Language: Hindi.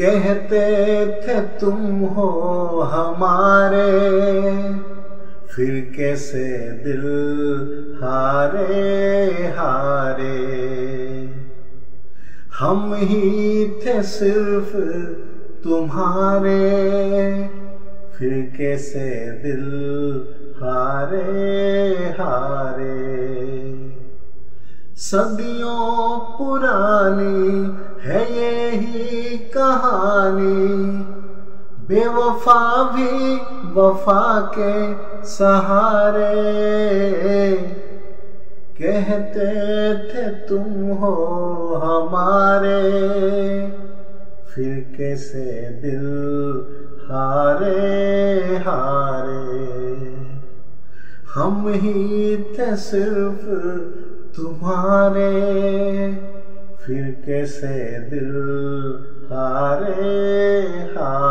कहते थे तुम हो हमारे, फिर कैसे दिल हारे हारे। हम ही थे सिर्फ तुम्हारे, फिर कैसे दिल हारे हारे। सदियों पुरानी है यही कहानी, बेवफा भी वफा के सहारे। कहते थे तुम हो हमारे, फिर कैसे दिल हारे हारे। हम ही थे सिर्फ तुम्हारे, फिर कैसे दिल हारे हारे।